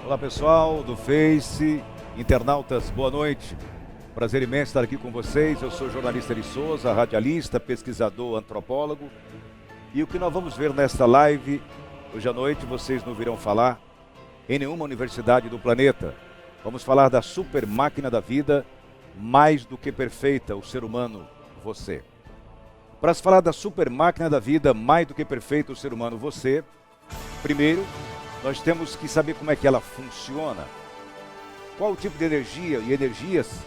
Olá pessoal do Face, internautas, boa noite. Prazer imenso estar aqui com vocês. Eu sou o jornalista Eri Souza, radialista, pesquisador, antropólogo. E o que nós vamos ver nesta live, hoje à noite, vocês não virão falar em nenhuma universidade do planeta. Vamos falar da super máquina da vida, mais do que perfeita, o ser humano, você. Para se falar da super máquina da vida, mais do que perfeita, o ser humano, você, primeiro, nós temos que saber como é que ela funciona. Qual o tipo de energia e energias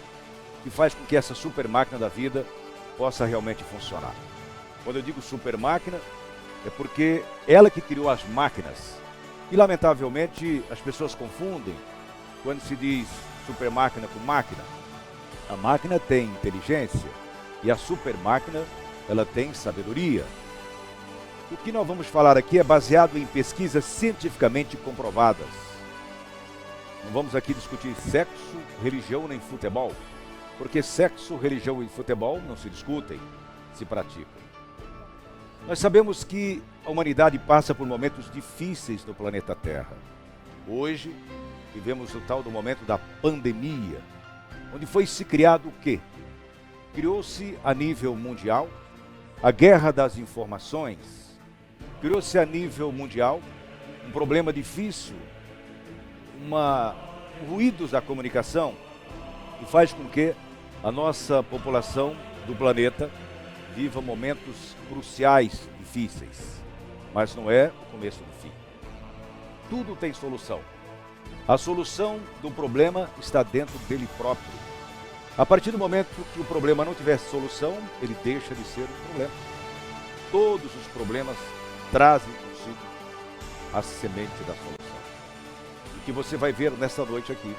que faz com que essa super máquina da vida possa realmente funcionar. Quando eu digo super máquina, é porque ela que criou as máquinas. E lamentavelmente as pessoas confundem quando se diz super máquina com máquina. A máquina tem inteligência e a super máquina, ela tem sabedoria. O que nós vamos falar aqui é baseado em pesquisas cientificamente comprovadas. Não vamos aqui discutir sexo, religião nem futebol, porque sexo, religião e futebol não se discutem, se praticam. Nós sabemos que a humanidade passa por momentos difíceis no planeta Terra. Hoje, vivemos o tal do momento da pandemia, onde foi-se criado o quê? Criou-se a nível mundial a guerra das informações. Criou-se a nível mundial um problema difícil, ruídos da comunicação, e faz com que a nossa população do planeta viva momentos cruciais, difíceis. Mas não é o começo do fim. Tudo tem solução. A solução do problema está dentro dele próprio. A partir do momento que o problema não tiver solução, ele deixa de ser um problema. Todos os problemas trazem consigo a semente da solução. O que você vai ver nesta noite aqui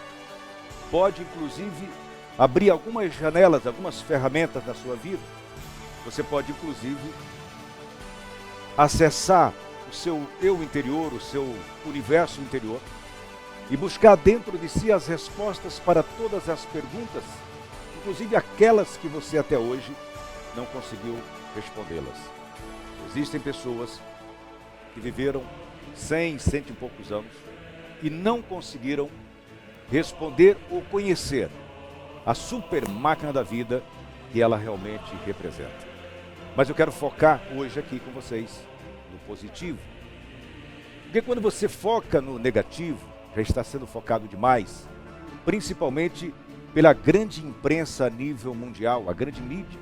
pode, inclusive, abrir algumas janelas, algumas ferramentas na sua vida. Você pode, inclusive, acessar o seu eu interior, o seu universo interior e buscar dentro de si as respostas para todas as perguntas, inclusive aquelas que você até hoje não conseguiu respondê-las. Existem pessoas que viveram 100 e poucos anos e não conseguiram responder ou conhecer a super máquina da vida que ela realmente representa. Mas eu quero focar hoje aqui com vocês no positivo. Porque quando você foca no negativo, já está sendo focado demais, principalmente pela grande imprensa a nível mundial, a grande mídia,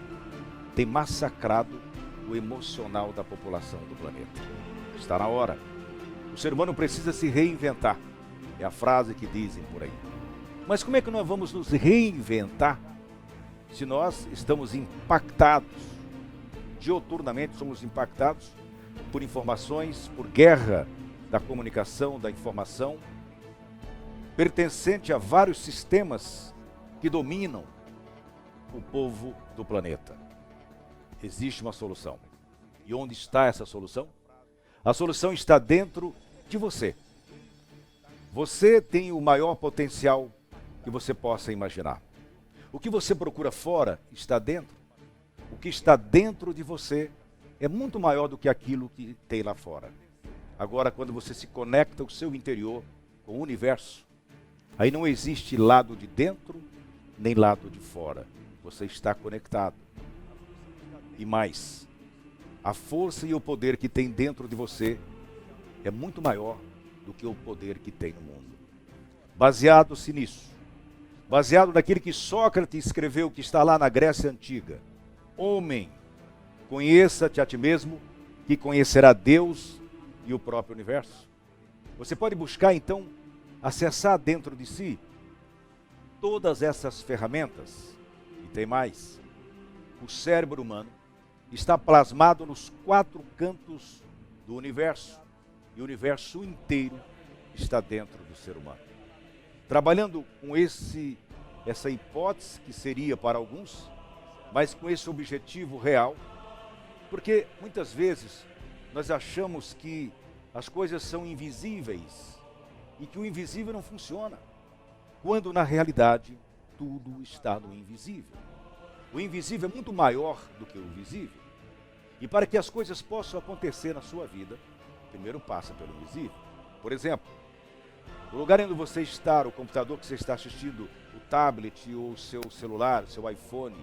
tem massacrado o emocional da população do planeta. Está na hora. O ser humano precisa se reinventar. É a frase que dizem por aí. Mas como é que nós vamos nos reinventar se nós estamos impactados, dioturnamente somos impactados por informações, por guerra da comunicação, da informação, pertencente a vários sistemas que dominam o povo do planeta? Existe uma solução. E onde está essa solução? A solução está dentro de você. Você tem o maior potencial que você possa imaginar. O que você procura fora está dentro. O que está dentro de você é muito maior do que aquilo que tem lá fora. Agora, quando você se conecta ao seu interior, com o universo, aí não existe lado de dentro, nem lado de fora. Você está conectado. E mais, a força e o poder que tem dentro de você é muito maior do que o poder que tem no mundo. Baseado-se nisso, baseado naquilo que Sócrates escreveu, que está lá na Grécia Antiga: homem, conheça-te a ti mesmo, que conhecerá Deus e o próprio universo. Você pode buscar então acessar dentro de si todas essas ferramentas. E tem mais: o cérebro humano está plasmado nos 4 cantos do universo, e o universo inteiro está dentro do ser humano. Trabalhando com essa hipótese que seria para alguns, mas com esse objetivo real, porque muitas vezes nós achamos que as coisas são invisíveis e que o invisível não funciona, quando na realidade tudo está no invisível. O invisível é muito maior do que o visível. E para que as coisas possam acontecer na sua vida, primeiro passa pelo invisível. Por exemplo, O lugar onde você está, o computador que você está assistindo, o tablet ou o seu celular, o seu iPhone,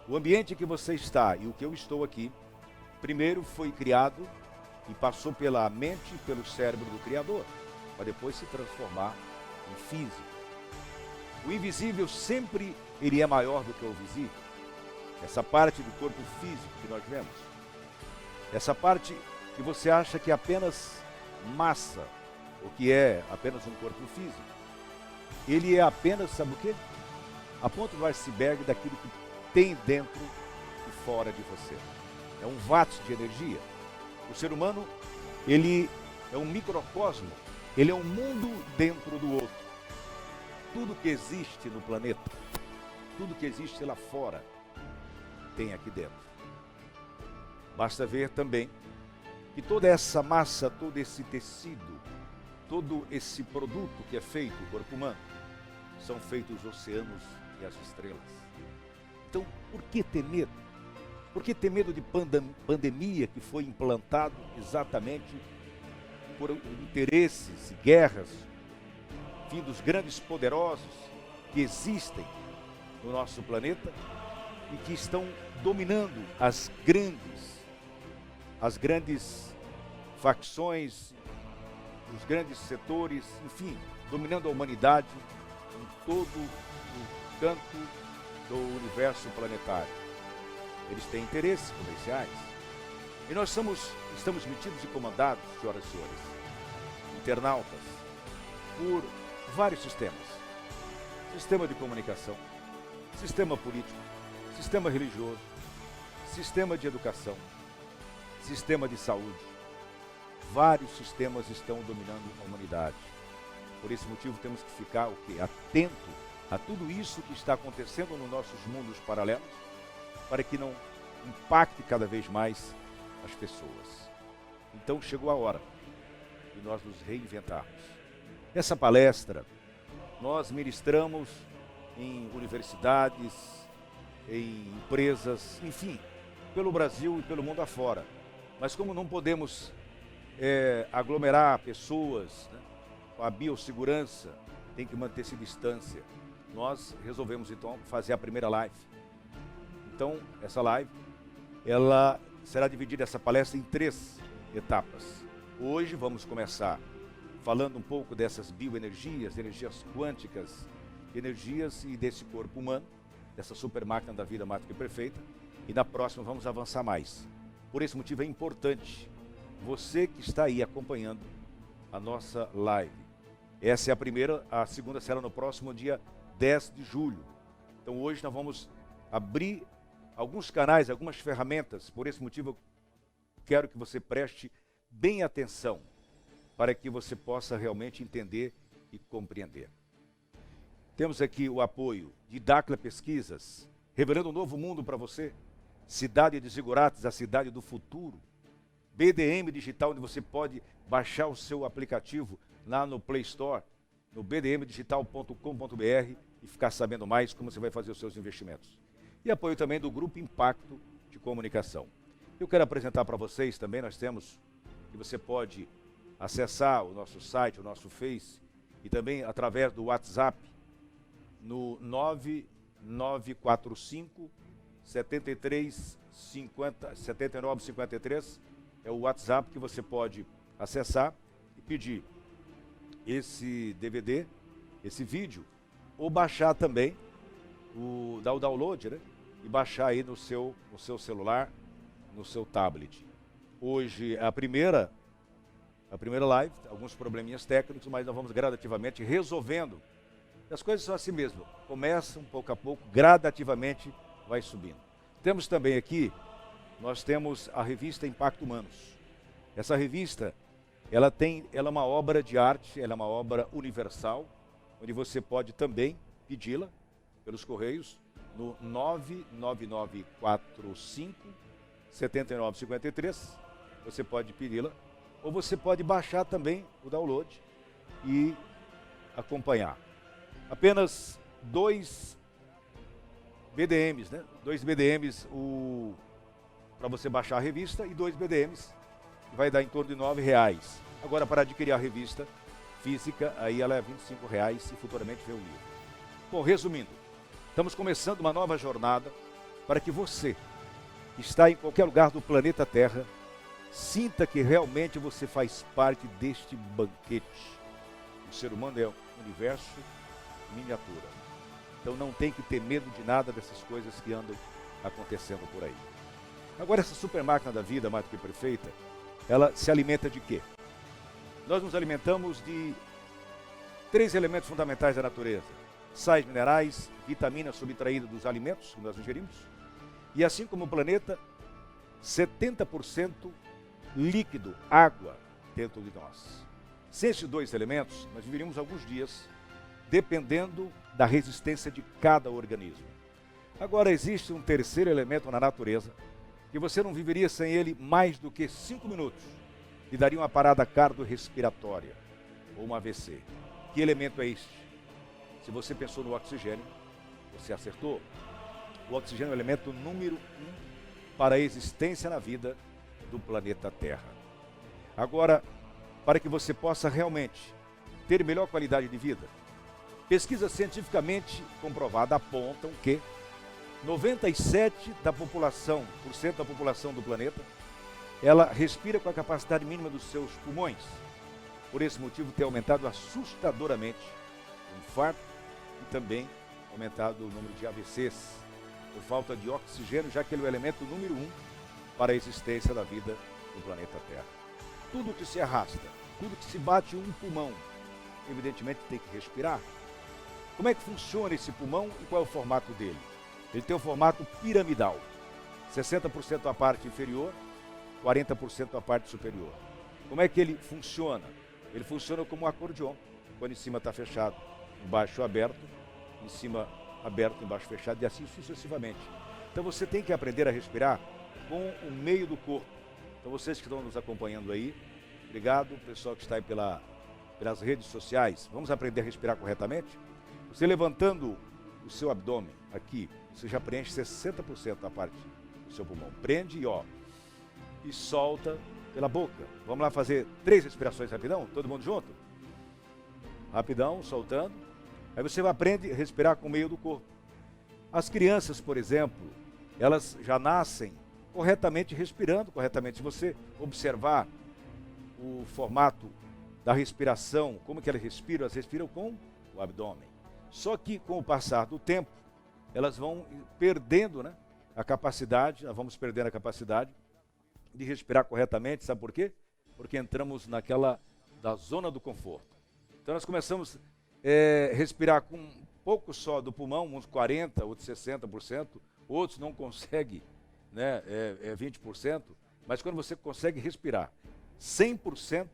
o ambiente que você está e o que eu estou aqui, primeiro foi criado e passou pela mente e pelo cérebro do Criador, para depois se transformar em físico. O invisível sempre ele é maior do que o visível. Essa parte do corpo físico que nós vemos. Essa parte que você acha que é apenas massa, o que é apenas um corpo físico. Ele é apenas, sabe o quê? A ponta do iceberg daquilo que tem dentro e fora de você. É um watt de energia. O ser humano, ele é um microcosmo, ele é um mundo dentro do outro. Tudo que existe no planeta, tudo que existe lá fora, tem aqui dentro. Basta ver também que toda essa massa, todo esse tecido, todo esse produto que é feito, o corpo humano, são feitos os oceanos e as estrelas. Então, por que ter medo? Por que ter medo de pandemia que foi implantado exatamente por interesses e guerras, enfim, dos grandes poderosos que existem no nosso planeta e que estão dominando as grandes facções, os grandes setores, enfim, dominando a humanidade em todo o canto do universo planetário. Eles têm interesses comerciais. E nós estamos metidos e comandados, senhoras e senhores, internautas, por vários sistemas. Sistema de comunicação, sistema político, sistema religioso, sistema de educação, sistema de saúde. Vários sistemas estão dominando a humanidade. Por esse motivo temos que ficar o quê? Atento a tudo isso que está acontecendo nos nossos mundos paralelos, para que não impacte cada vez mais as pessoas. Então chegou a hora de nós nos reinventarmos. Essa palestra nós ministramos em universidades, em empresas, enfim, pelo Brasil e pelo mundo afora. Mas como não podemos aglomerar pessoas, né, com a biossegurança, tem que manter-se distância. Nós resolvemos então fazer a primeira live. Então, essa live, ela será dividida, essa palestra, em 3 etapas. Hoje vamos começar falando um pouco dessas bioenergias, energias quânticas, energias e desse corpo humano, dessa super máquina da vida mágica e perfeita. E na próxima vamos avançar mais. Por esse motivo é importante você que está aí acompanhando a nossa live. Essa é a primeira, a segunda será no próximo dia 10 de julho. Então hoje nós vamos abrir alguns canais, algumas ferramentas. Por esse motivo eu quero que você preste bem atenção para que você possa realmente entender e compreender. Temos aqui o apoio de Dacla Pesquisas, revelando um novo mundo para você. Cidade de Zigurates, a cidade do futuro. BDM Digital, onde você pode baixar o seu aplicativo lá no Play Store, no bdmdigital.com.br e ficar sabendo mais como você vai fazer os seus investimentos. E apoio também do Grupo Impacto de Comunicação. Eu quero apresentar para vocês também, nós temos, que você pode acessar o nosso site, o nosso Face, e também através do WhatsApp, no 9945 7953, é o WhatsApp que você pode acessar e pedir esse DVD, esse vídeo, ou baixar também, dar o download, né? E baixar aí no seu celular, no seu tablet. Hoje é a primeira live, alguns probleminhas técnicos, mas nós vamos gradativamente resolvendo. As coisas são assim mesmo, começam pouco a pouco, gradativamente vai subindo. Temos também aqui, nós temos a revista Impacto Humanos. Essa revista, ela é uma obra de arte, ela é uma obra universal, onde você pode também pedi-la pelos correios no 99945 7953. Você pode pedi-la, ou você pode baixar também o download e acompanhar. Apenas 2 BDMs, né? 2 BDMs para você baixar a revista e 2 BDMs, que vai dar em torno de R$9. Agora, para adquirir a revista, física, aí ela é R$ 25 e futuramente vem o livro. Bom, resumindo, estamos começando uma nova jornada para que você, que está em qualquer lugar do planeta Terra, sinta que realmente você faz parte deste banquete. O ser humano é um universo miniatura. Então não tem que ter medo de nada dessas coisas que andam acontecendo por aí. Agora, essa super máquina da vida, mais do que perfeita, ela se alimenta de quê? Nós nos alimentamos de 3 elementos fundamentais da natureza: sais minerais, vitaminas subtraídas dos alimentos que nós ingerimos, e assim como o planeta, 70% líquido, água, dentro de nós. Sem esses 2 elementos, nós viveríamos alguns dias, dependendo da resistência de cada organismo. Agora, existe um terceiro elemento na natureza, que você não viveria sem ele mais do que 5 minutos, e daria uma parada cardiorrespiratória, ou um AVC. Que elemento é este? Se você pensou no oxigênio, você acertou. O oxigênio é o elemento número 1 para a existência na vida do planeta Terra. Agora, para que você possa realmente ter melhor qualidade de vida, pesquisas cientificamente comprovadas apontam que 97% da população do planeta, ela respira com a capacidade mínima dos seus pulmões. Por esse motivo tem aumentado assustadoramente o infarto e também aumentado o número de AVCs, por falta de oxigênio, já que ele é o elemento número 1 para a existência da vida no planeta Terra. Tudo que se arrasta, tudo que se bate um pulmão, evidentemente tem que respirar. Como é que funciona esse pulmão e qual é o formato dele? Ele tem o formato piramidal, 60% a parte inferior, 40% a parte superior. Como é que ele funciona? Ele funciona como um acordeon, quando em cima está fechado, embaixo aberto, em cima aberto, embaixo fechado, e assim sucessivamente. Então você tem que aprender a respirar com o meio do corpo. Então vocês que estão nos acompanhando aí, obrigado, pessoal que está aí pelas redes sociais, vamos aprender a respirar corretamente? Você levantando o seu abdômen aqui, você já preenche 60% da parte do seu pulmão. Prende e solta pela boca. Vamos lá fazer 3 respirações rapidão? Todo mundo junto? Rapidão, soltando. Aí você aprende a respirar com o meio do corpo. As crianças, por exemplo, elas já nascem corretamente, respirando corretamente. Se você observar o formato da respiração, como que elas respiram com o abdômen. Só que com o passar do tempo, elas vão perdendo, né, a capacidade, nós vamos perdendo a capacidade de respirar corretamente. Sabe por quê? Porque entramos da zona do conforto. Então nós começamos a respirar com um pouco só do pulmão, uns 40%, outros 60%, outros não conseguem, né, 20%, mas quando você consegue respirar 100%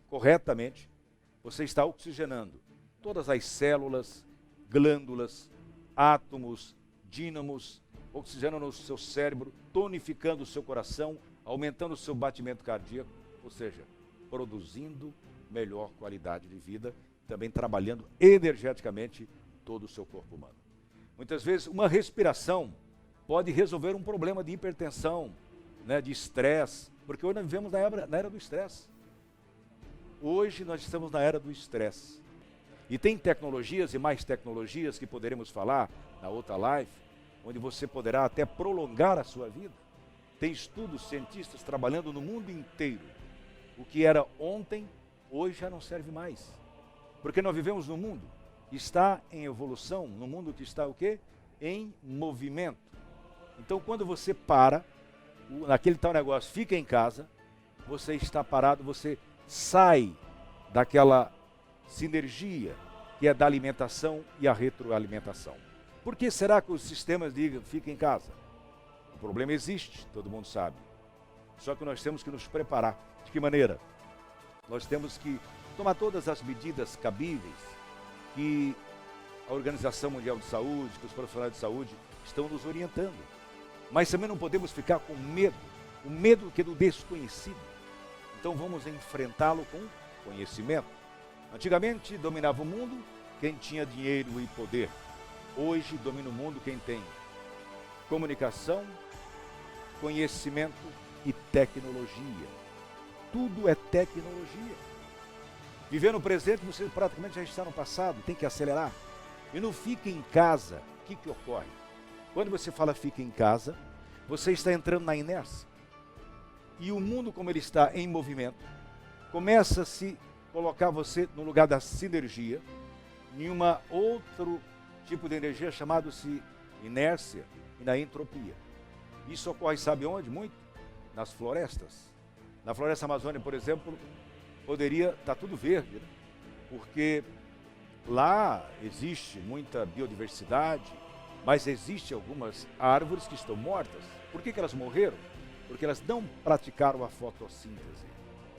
corretamente, você está oxigenando todas as células, glândulas, átomos, dínamos, oxigenando o seu cérebro, tonificando o seu coração, aumentando o seu batimento cardíaco, ou seja, produzindo melhor qualidade de vida, também trabalhando energeticamente todo o seu corpo humano. Muitas vezes uma respiração pode resolver um problema de hipertensão, né, de estresse, porque hoje nós vivemos na era do estresse. Hoje nós estamos na era do estresse. E tem tecnologias e mais tecnologias que poderemos falar na outra live, onde você poderá até prolongar a sua vida. Tem estudos, cientistas trabalhando no mundo inteiro. O que era ontem, hoje já não serve mais. Porque nós vivemos num mundo que está em evolução, num mundo que está o quê? Em movimento. Então quando você para, naquele tal negócio, fica em casa, você está parado, você sai daquela sinergia que é da alimentação e a retroalimentação. Por que será que os sistemas digam fica em casa? O problema existe, todo mundo sabe. Só que nós temos que nos preparar. De que maneira? Nós temos que tomar todas as medidas cabíveis que a Organização Mundial de Saúde, que os profissionais de saúde estão nos orientando. Mas também não podemos ficar com medo, o medo que é do desconhecido. Então vamos enfrentá-lo com conhecimento. Antigamente dominava o mundo quem tinha dinheiro e poder. Hoje domina o mundo quem tem comunicação, conhecimento e tecnologia. Tudo é tecnologia. Viver no presente, você praticamente já está no passado, tem que acelerar. E no fica em casa, o que ocorre? Quando você fala fica em casa, você está entrando na inércia. E o mundo, como ele está em movimento, começa a se colocar você no lugar da sinergia, em uma outro tipo de energia chamado-se inércia e na entropia. Isso ocorre, sabe onde? Muito? Nas florestas. Na floresta amazônica, por exemplo, poderia estar tudo verde, né? Porque lá existe muita biodiversidade, mas existem algumas árvores que estão mortas. Por que elas morreram? Porque elas não praticaram a fotossíntese,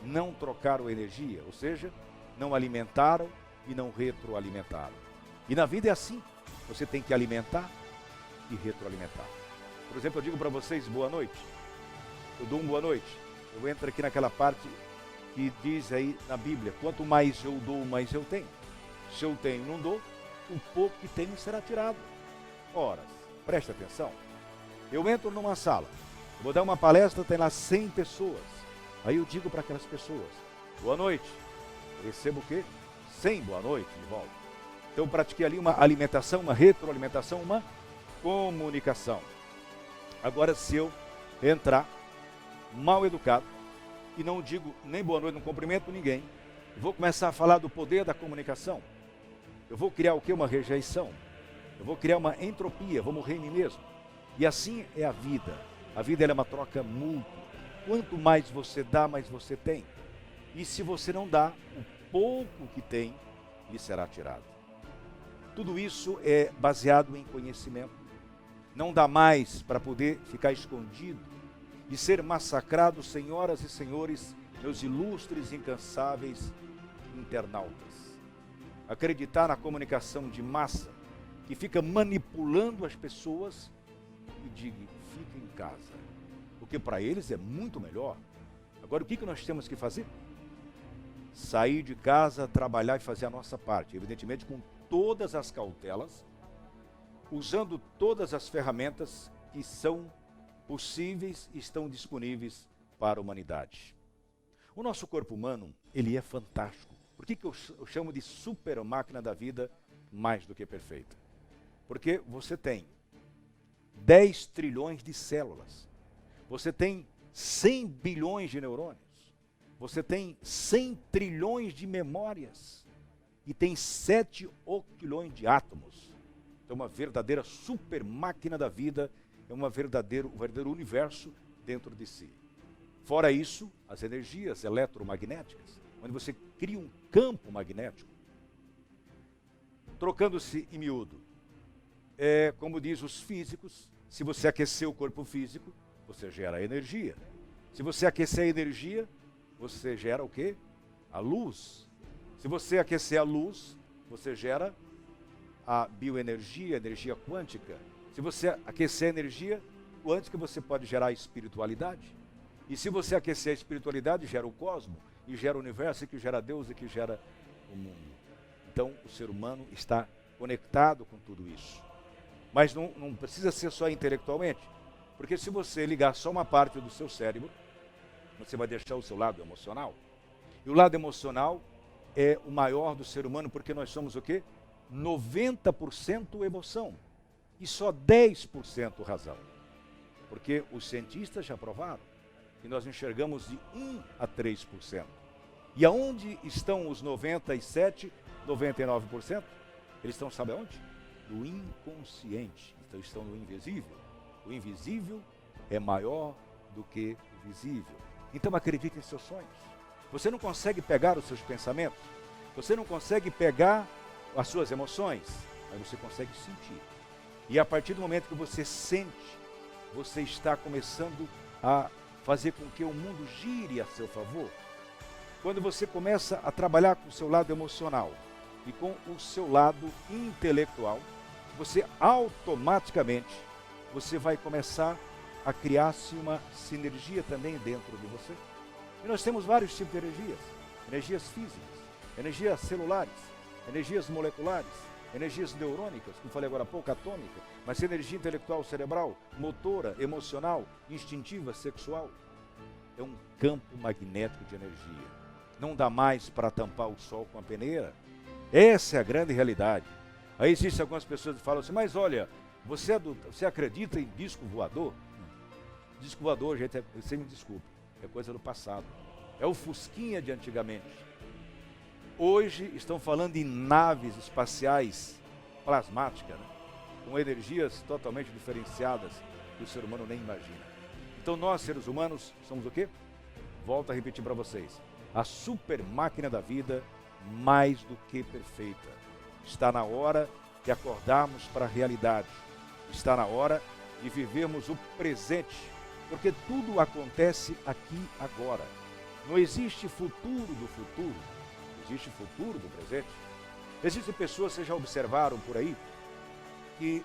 não trocaram energia, ou seja, não alimentaram e não retroalimentaram. E na vida é assim, você tem que alimentar e retroalimentar. Por exemplo, eu digo para vocês boa noite, eu dou boa noite, eu entro aqui naquela parte que diz aí na Bíblia, quanto mais eu dou, mais eu tenho. Se eu tenho e não dou, o pouco que tenho será tirado. Ora, preste atenção, eu entro numa sala, vou dar uma palestra, tem lá 100 pessoas, aí eu digo para aquelas pessoas, boa noite, eu recebo o quê? 100 boa noite de volta. Então eu pratiquei ali uma alimentação, uma retroalimentação, uma comunicação. Agora, se eu entrar mal educado, e não digo nem boa noite, não cumprimento ninguém, eu vou começar a falar do poder da comunicação, eu vou criar o quê? Uma rejeição, eu vou criar uma entropia, vou morrer em mim mesmo. E assim é a vida. A vida ela é uma troca mútua. Quanto mais você dá, mais você tem. E se você não dá, o pouco que tem lhe será tirado. Tudo isso é baseado em conhecimento. Não dá mais para poder ficar escondido e ser massacrado, senhoras e senhores, meus ilustres e incansáveis internautas. Acreditar na comunicação de massa, que fica manipulando as pessoas, e diga, fica em casa, porque para eles é muito melhor. Agora, o que nós temos que fazer? Sair de casa, trabalhar e fazer a nossa parte, evidentemente com todas as cautelas, usando todas as ferramentas que são possíveis e estão disponíveis para a humanidade. O nosso corpo humano, ele é fantástico. Por que eu chamo de super máquina da vida mais do que perfeita? Porque você tem 10 trilhões de células, você tem 100 bilhões de neurônios, você tem 100 trilhões de memórias e tem 7 octilhões de átomos. É uma verdadeira super máquina da vida, é um verdadeiro universo dentro de si. Fora isso, as energias eletromagnéticas, onde você cria um campo magnético, trocando-se em miúdo. Como diz os físicos, se você aquecer o corpo físico, você gera energia. Se você aquecer a energia, você gera o quê? A luz. Se você aquecer a luz, você gera a bioenergia, a energia quântica. Se você aquecer a energia quântica, você pode gerar a espiritualidade. E se você aquecer a espiritualidade, gera o cosmos, e gera o universo, e que gera Deus, e que gera o mundo. Então, o ser humano está conectado com tudo isso. Mas não precisa ser só intelectualmente, porque se você ligar só uma parte do seu cérebro, você vai deixar o seu lado emocional. E o lado emocional é o maior do ser humano, porque nós somos o quê? 90% emoção e só 10% razão. Porque os cientistas já provaram que nós enxergamos de 1 a 3%. E aonde estão os 97%, 99%? Eles estão, sabe aonde? No inconsciente. Então estão no invisível. O invisível é maior do que o visível. Então acredite em seus sonhos. Você não consegue pegar os seus pensamentos, você não consegue pegar as suas emoções, mas você consegue sentir. E a partir do momento que você sente, você está começando a fazer com que o mundo gire a seu favor. Quando você começa a trabalhar com o seu lado emocional e com o seu lado intelectual, você automaticamente você vai começar a criar-se uma sinergia também dentro de você. E nós temos vários tipos de energias. Energias físicas, energias celulares, energias moleculares, energias neurônicas, como falei agora há pouco, atômica, mas energia intelectual, cerebral, motora, emocional, instintiva, sexual. É um campo magnético de energia. não dá mais para tampar o sol com a peneira. Essa é a grande realidade. Aí existem algumas pessoas que falam assim, mas olha, você acredita em disco voador? Disco voador, gente, você me desculpe, é coisa do passado. É o Fusquinha de antigamente. Hoje estão falando em naves espaciais plasmáticas, né? Com energias totalmente diferenciadas que o ser humano nem imagina. Então nós, seres humanos, somos o quê? Volto a repetir para vocês. A super máquina da vida, mais do que perfeita. Está na hora de acordarmos para a realidade. Está na hora de vivermos o presente, porque tudo acontece aqui agora. Não existe futuro do futuro, existe futuro do presente. Existem pessoas, vocês já observaram por aí, que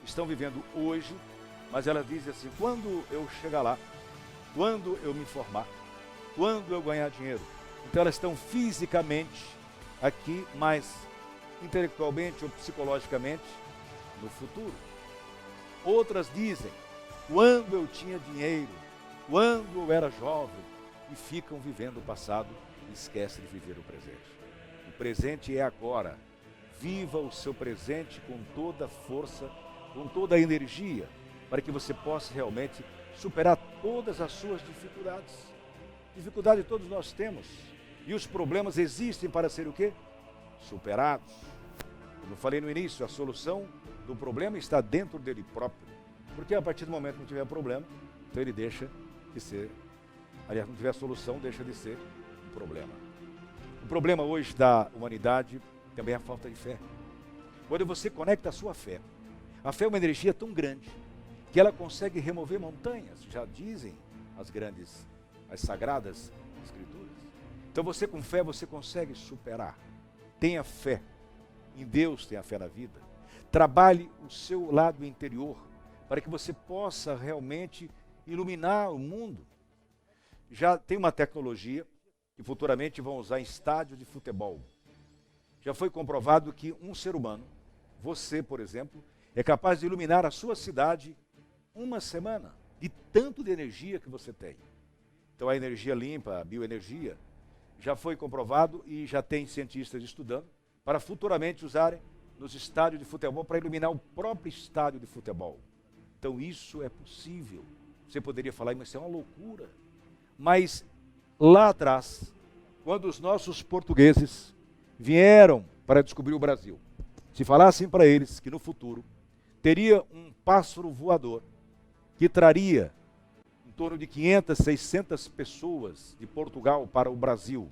estão vivendo hoje, mas elas dizem assim, quando eu chegar lá, quando eu me formar, quando eu ganhar dinheiro. Então elas estão fisicamente aqui, mas intelectualmente ou psicologicamente no futuro. Outras dizem, quando eu tinha dinheiro, quando eu era jovem, e ficam vivendo o passado e esquecem de viver o presente. O presente é agora. Viva o seu presente com toda a força, com toda a energia, para que você possa realmente superar todas as suas dificuldades. Dificuldade todos nós temos. E os problemas existem para ser o quê? Superados. Como eu falei no início, a solução do problema está dentro dele próprio. Porque a partir do momento que não tiver problema, então ele deixa de ser, aliás, não tiver solução, deixa de ser um problema. O problema hoje da humanidade também é a falta de fé. Quando você conecta a sua fé, a fé é uma energia tão grande que ela consegue remover montanhas, já dizem as sagradas escrituras. Então você com fé, você consegue superar. Tenha fé em Deus, tenha fé na vida. Trabalhe o seu lado interior para que você possa realmente iluminar o mundo. Já tem uma tecnologia que futuramente vão usar em estádios de futebol. Já foi comprovado que um ser humano, você, por exemplo, é capaz de iluminar a sua cidade uma semana, de tanto de energia que você tem. Então a energia limpa, a bioenergia, já foi comprovado e já tem cientistas estudando para futuramente usarem nos estádios de futebol para iluminar o próprio estádio de futebol. Então isso é possível. Você poderia falar, mas isso é uma loucura. Mas lá atrás, quando os nossos portugueses vieram para descobrir o Brasil, se falassem para eles que no futuro teria um pássaro voador que traria em torno de 500, 600 pessoas de Portugal para o Brasil,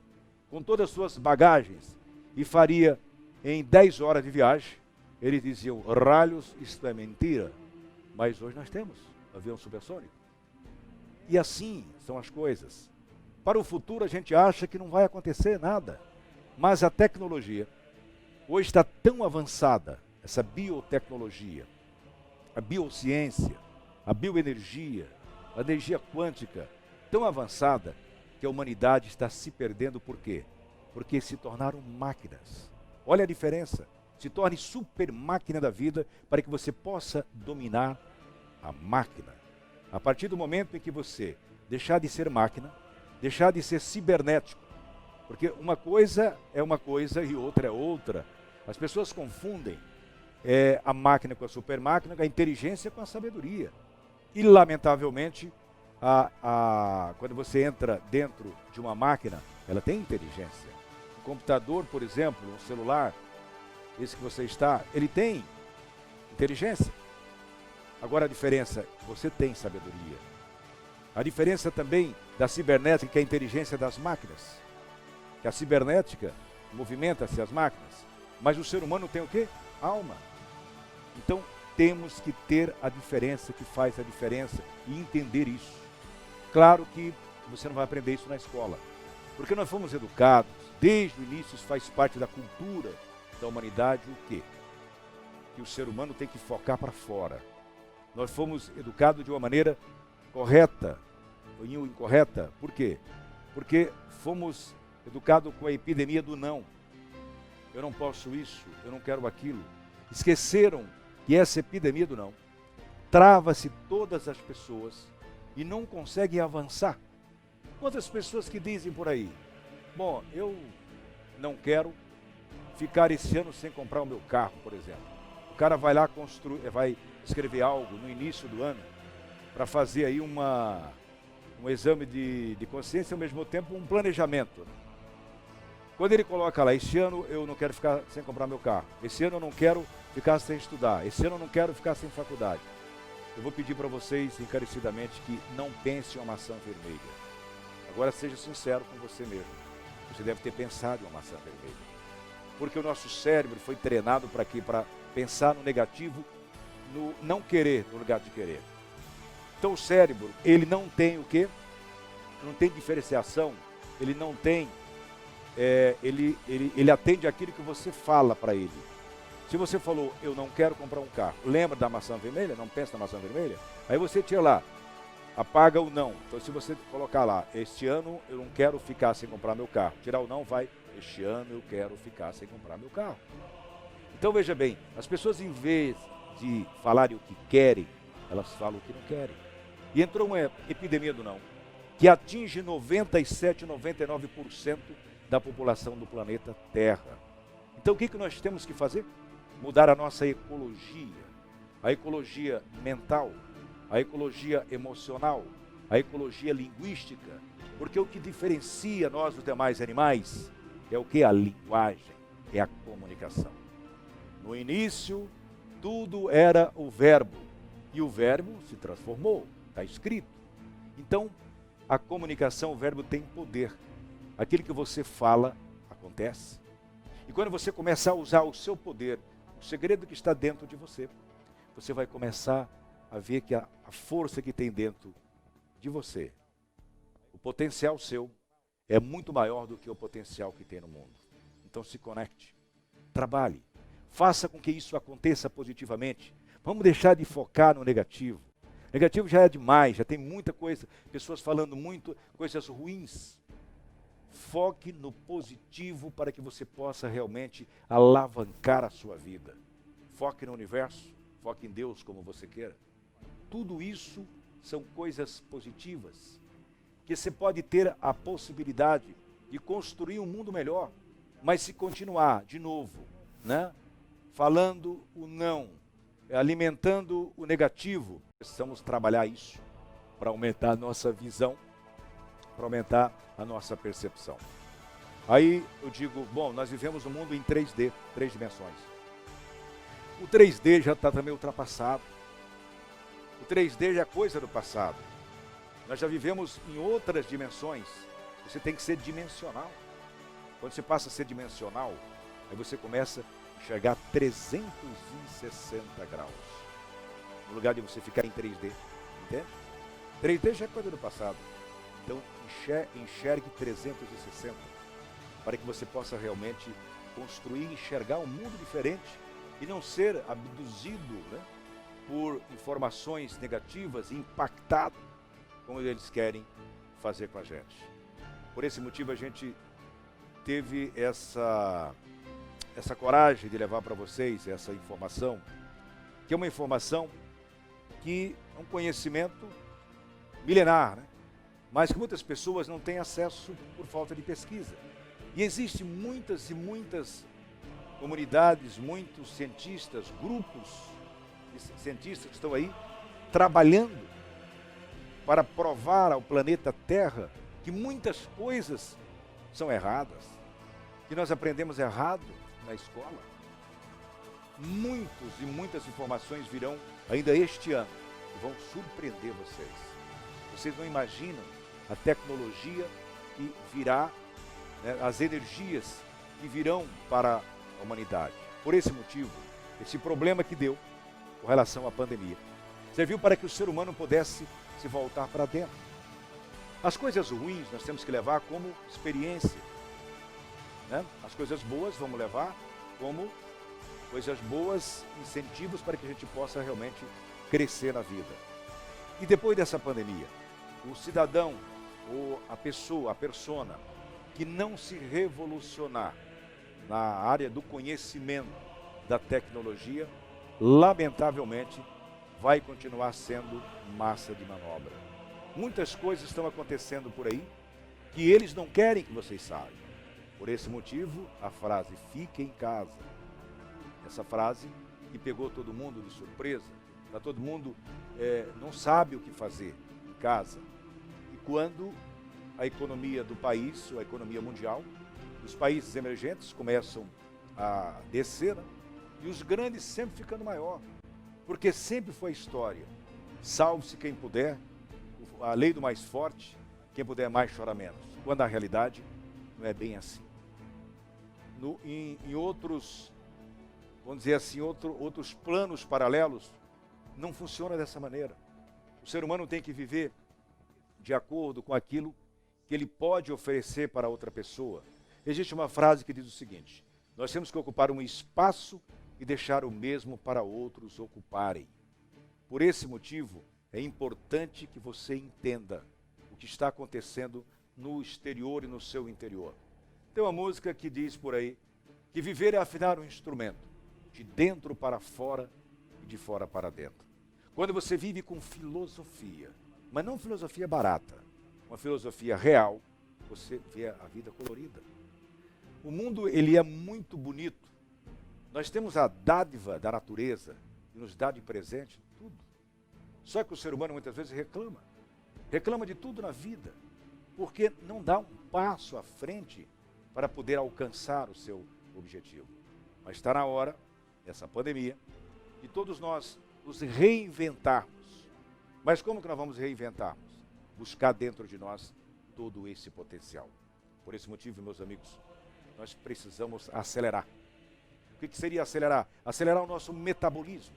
com todas as suas bagagens, e faria em 10 horas de viagem, eles diziam, ralhos, isto é mentira. Mas hoje nós temos avião supersônico. E assim são as coisas. Para o futuro a gente acha que não vai acontecer nada. Mas a tecnologia hoje está tão avançada, essa biotecnologia, a biociência, a bioenergia, a energia quântica, tão avançada que a humanidade está se perdendo. Por quê? Porque se tornaram máquinas. Olha a diferença. Se torne super máquina da vida para que você possa dominar a máquina. A partir do momento em que você deixar de ser máquina, deixar de ser cibernético, porque uma coisa é uma coisa e outra é outra. As pessoas confundem a máquina com a super máquina, a inteligência com a sabedoria. E lamentavelmente, quando você entra dentro de uma máquina, ela tem inteligência. O computador, por exemplo, um celular, esse que você está, ele tem inteligência. Agora a diferença, você tem sabedoria. A diferença também da cibernética, que é a inteligência das máquinas. Que a cibernética movimenta-se as máquinas, mas o ser humano tem o quê? Alma. Então temos que ter a diferença que faz a diferença e entender isso. Claro que você não vai aprender isso na escola, porque nós fomos educados, desde o início isso faz parte da cultura da humanidade, o quê? Que o ser humano tem que focar para fora. Nós fomos educados de uma maneira correta ou incorreta. Por quê? Porque fomos educados com a epidemia do não. Eu não posso isso, eu não quero aquilo. Esqueceram que essa epidemia do não trava-se todas as pessoas e não conseguem avançar. Quantas pessoas que dizem por aí, Bom, eu não quero ficar esse ano sem comprar o meu carro, por exemplo. O cara vai lá vai escrever algo no início do ano para fazer aí um exame de consciência e ao mesmo tempo um planejamento. Quando ele coloca lá, esse ano eu não quero ficar sem comprar meu carro, esse ano eu não quero ficar sem estudar, esse ano eu não quero ficar sem faculdade. Eu vou pedir para vocês encarecidamente que não pense em uma maçã vermelha. Agora seja sincero com você mesmo. Você deve ter pensado em uma maçã vermelha. Porque o nosso cérebro foi treinado para quê? Para pensar no negativo, no não querer, no lugar de querer. Então o cérebro, ele não tem o quê? Não tem diferenciação, ele não tem, ele atende aquilo que você fala para ele. Se você falou, eu não quero comprar um carro, lembra da maçã vermelha? Não pensa na maçã vermelha? Aí você tira lá, apaga o não. Então se você colocar lá, este ano eu não quero ficar sem comprar meu carro. Tirar o não, vai, este ano eu quero ficar sem comprar meu carro. Então veja bem, as pessoas em vez de falarem o que querem, elas falam o que não querem. E entrou uma epidemia do não, que atinge 97, 99% da população do planeta Terra. Então o que nós temos que fazer? Mudar a nossa ecologia, a ecologia mental, a ecologia emocional, a ecologia linguística, porque o que diferencia nós dos demais animais é o que? A linguagem, é a comunicação. No início, tudo era o verbo, e o verbo se transformou, está escrito. Então, a comunicação, o verbo tem poder. Aquilo que você fala, acontece. E quando você começar a usar o seu poder, o segredo que está dentro de você, você vai começar a ver que a força que tem dentro de você, o potencial seu, é muito maior do que o potencial que tem no mundo. Então se conecte, trabalhe, faça com que isso aconteça positivamente. Vamos deixar de focar no negativo. Negativo já é demais, já tem muita coisa, pessoas falando muito, coisas ruins. Foque no positivo para que você possa realmente alavancar a sua vida. Foque no universo, foque em Deus como você queira. Tudo isso são coisas positivas, que você pode ter a possibilidade de construir um mundo melhor, mas se continuar, de novo, né, falando o não, alimentando o negativo, precisamos trabalhar isso para aumentar a nossa visão, para aumentar a nossa percepção. Aí eu digo, bom, nós vivemos um mundo em 3D, 3 dimensões. O 3D já está também ultrapassado. O 3D já é coisa do passado. Nós já vivemos em outras dimensões. Você tem que ser dimensional. Quando você passa a ser dimensional, aí você começa a enxergar 360 graus. No lugar de você ficar em 3D. Entende? 3D já é coisa do passado. Então, enxergue 360, para que você possa realmente construir e enxergar um mundo diferente e não ser abduzido, né, por informações negativas e impactado como eles querem fazer com a gente. Por esse motivo, a gente teve essa coragem de levar para vocês essa informação, que é uma informação que é um conhecimento milenar, né? Mas que muitas pessoas não têm acesso por falta de pesquisa. E existem muitas e muitas comunidades, muitos cientistas, grupos de cientistas que estão aí trabalhando para provar ao planeta Terra que muitas coisas são erradas, que nós aprendemos errado na escola. Muitos e muitas informações virão ainda este ano e vão surpreender vocês. Vocês não imaginam a tecnologia que virá, né, as energias que virão para a humanidade. Por esse motivo, esse problema que deu com relação à pandemia serviu para que o ser humano pudesse se voltar para dentro. As coisas ruins nós temos que levar como experiência, né? As coisas boas vamos levar como coisas boas, incentivos para que a gente possa realmente crescer na vida. E depois dessa pandemia, o cidadão ou a pessoa, a persona, que não se revolucionar na área do conhecimento da tecnologia, lamentavelmente, vai continuar sendo massa de manobra. Muitas coisas estão acontecendo por aí que eles não querem que vocês saibam. Por esse motivo, a frase "fique em casa", essa frase que pegou todo mundo de surpresa, tá? Todo mundo não sabe o que fazer em casa. E quando a economia do país, ou a economia mundial, os países emergentes começam a descer, né? E os grandes sempre ficando maior, porque sempre foi a história: salve-se quem puder, a lei do mais forte, quem puder mais chora menos. Quando a realidade não é bem assim. Em outros, vamos dizer assim, outros planos paralelos, não funciona dessa maneira. O ser humano tem que viver de acordo com aquilo que ele pode oferecer para outra pessoa. Existe uma frase que diz o seguinte: nós temos que ocupar um espaço e deixar o mesmo para outros ocuparem. Por esse motivo, é importante que você entenda o que está acontecendo no exterior e no seu interior. Tem uma música que diz por aí que viver é afinar um instrumento, de dentro para fora e de fora para dentro. Quando você vive com filosofia, mas não filosofia barata, uma filosofia real, você vê a vida colorida. O mundo, ele é muito bonito. Nós temos a dádiva da natureza, que nos dá de presente tudo. Só que o ser humano muitas vezes reclama de tudo na vida, porque não dá um passo à frente para poder alcançar o seu objetivo. Mas está na hora, essa pandemia, de todos nós nos reinventarmos. Mas como que nós vamos reinventarmos? Buscar dentro de nós todo esse potencial. Por esse motivo, meus amigos, nós precisamos acelerar. O que seria acelerar? Acelerar o nosso metabolismo.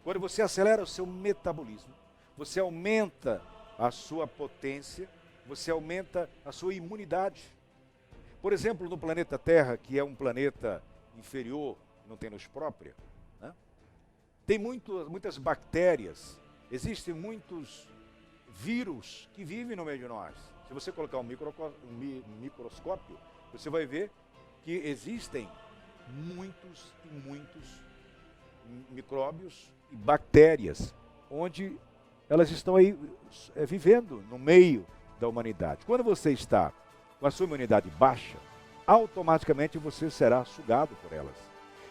Quando você acelera o seu metabolismo, você aumenta a sua potência, você aumenta a sua imunidade. Por exemplo, no planeta Terra, que é um planeta inferior, não tem luz própria, né? Tem muitas bactérias, existem muitos vírus que vivem no meio de nós. Se você colocar um microscópio, você vai ver que existem muitos e muitos micróbios e bactérias, onde elas estão aí vivendo no meio da humanidade. Quando você está com a sua imunidade baixa, automaticamente você será sugado por elas.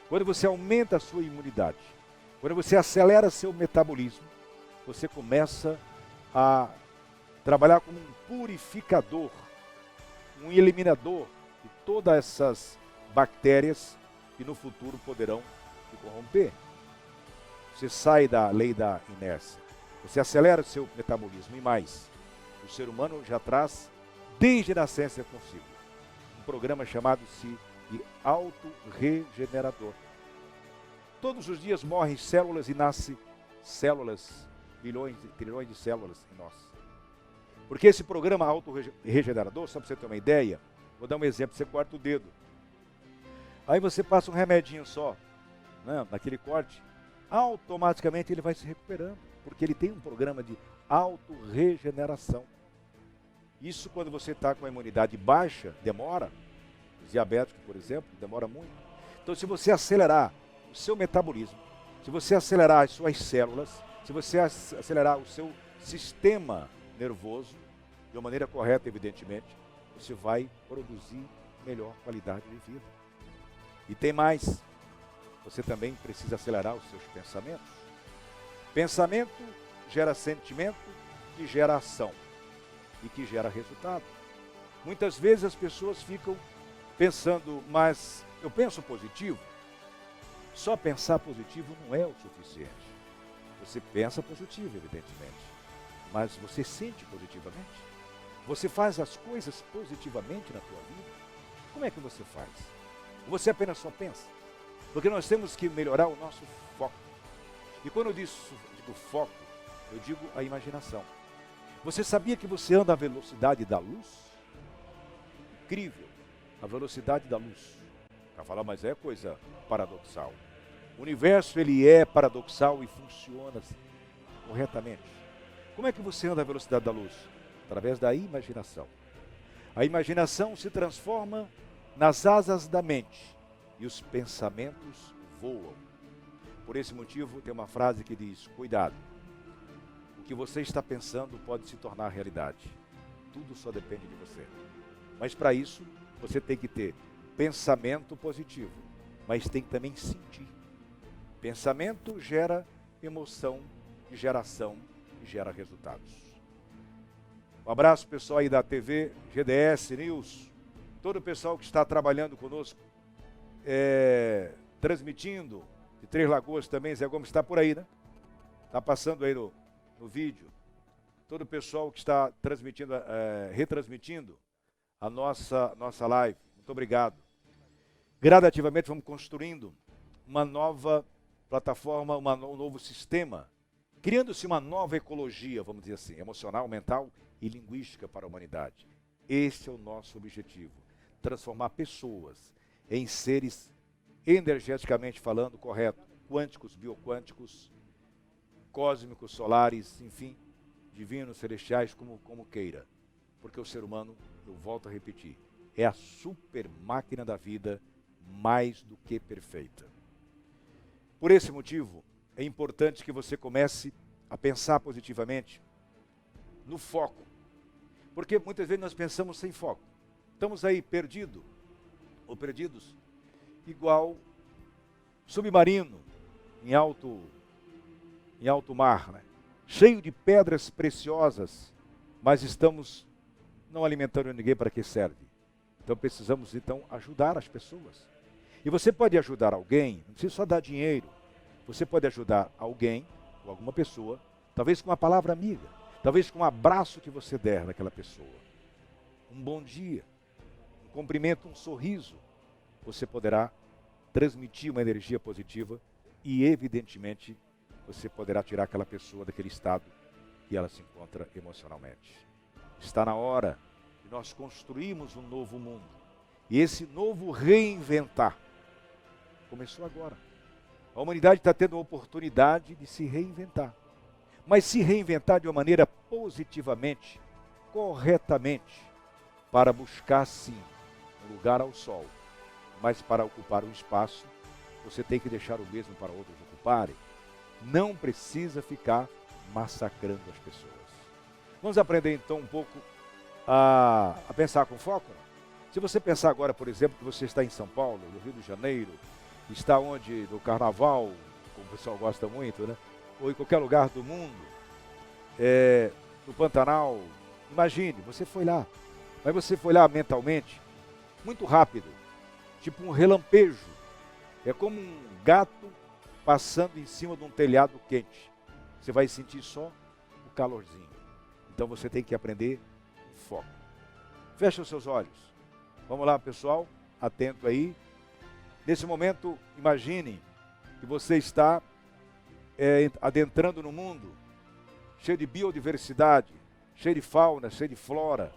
Quando você aumenta a sua imunidade, quando você acelera seu metabolismo, você começa a trabalhar como um purificador, um eliminador de todas essas bactérias que no futuro poderão te corromper. Você sai da lei da inércia, você acelera o seu metabolismo e mais. O ser humano já traz, desde a nascença consigo, um programa chamado-se de autorregenerador. Todos os dias morrem células e nascem células, bilhões, trilhões de células em nós. Porque esse programa autorregenerador, só para você ter uma ideia, vou dar um exemplo: você corta o dedo. Aí você passa um remedinho só, né, naquele corte, automaticamente ele vai se recuperando, porque ele tem um programa de autorregeneração. Isso, quando você está com a imunidade baixa, demora. Os diabéticos, por exemplo, demora muito. Então, se você acelerar o seu metabolismo, se você acelerar as suas células, se você acelerar o seu sistema nervoso, de uma maneira correta, evidentemente, você vai produzir melhor qualidade de vida. E tem mais, você também precisa acelerar os seus pensamentos. Pensamento gera sentimento, que gera ação e que gera resultado. Muitas vezes as pessoas ficam pensando, mas eu penso positivo? Só pensar positivo não é o suficiente. Você pensa positivo, evidentemente, mas você sente positivamente? Você faz as coisas positivamente na tua vida? Como é que você faz? Você apenas só pensa? Porque nós temos que melhorar o nosso foco. E quando eu digo foco, eu digo a imaginação. Você sabia que você anda à velocidade da luz? Incrível, a velocidade da luz. Para falar, mas é coisa paradoxal. O universo, ele é paradoxal e funciona corretamente. Como é que você anda à velocidade da luz? Através da imaginação. A imaginação se transforma nas asas da mente e os pensamentos voam. Por esse motivo, tem uma frase que diz: cuidado, o que você está pensando pode se tornar realidade. Tudo só depende de você. Mas para isso, você tem que ter pensamento positivo, mas tem que também sentir. Pensamento gera emoção, e gera ação, e gera resultados. Um abraço pessoal aí da TV GDS News, todo o pessoal que está trabalhando conosco, transmitindo, de Três Lagoas também, Zé Gomes está por aí, né? Está passando aí no vídeo. Todo o pessoal que está transmitindo, retransmitindo a nossa live. Muito obrigado. Gradativamente vamos construindo uma nova plataforma, um novo sistema, criando-se uma nova ecologia, vamos dizer assim, emocional, mental e linguística para a humanidade. Esse é o nosso objetivo, transformar pessoas em seres energeticamente falando correto, quânticos, bioquânticos, cósmicos, solares, enfim, divinos, celestiais, como queira. Porque o ser humano, eu volto a repetir, é a super máquina da vida mais do que perfeita. Por esse motivo, é importante que você comece a pensar positivamente no foco. Porque muitas vezes nós pensamos sem foco. Estamos aí perdidos, igual submarino em alto mar, né? Cheio de pedras preciosas, mas estamos não alimentando ninguém. Para que serve? Então precisamos ajudar as pessoas. E você pode ajudar alguém, não precisa só dar dinheiro. Você pode ajudar alguém, ou alguma pessoa, talvez com uma palavra amiga, talvez com um abraço que você der naquela pessoa. Um bom dia, um cumprimento, um sorriso. Você poderá transmitir uma energia positiva e, evidentemente, você poderá tirar aquela pessoa daquele estado que ela se encontra emocionalmente. Está na hora de nós construirmos um novo mundo. E esse novo reinventar começou agora. A humanidade está tendo a oportunidade de se reinventar. Mas se reinventar de uma maneira positivamente, corretamente, para buscar, sim, um lugar ao sol. Mas para ocupar um espaço, você tem que deixar o mesmo para outros ocuparem. Não precisa ficar massacrando as pessoas. Vamos aprender então um pouco a pensar com foco? Se você pensar agora, por exemplo, que você está em São Paulo, no Rio de Janeiro, está onde? No Carnaval, como o pessoal gosta muito, né? Ou em qualquer lugar do mundo, no Pantanal. Imagine, você foi lá. Mas você foi lá mentalmente, muito rápido, tipo um relampejo. É como um gato passando em cima de um telhado quente. Você vai sentir só o calorzinho. Então você tem que aprender foco. Feche os seus olhos. Vamos lá, pessoal, atento aí. Nesse momento, imagine que você está adentrando no mundo, cheio de biodiversidade, cheio de fauna, cheio de flora,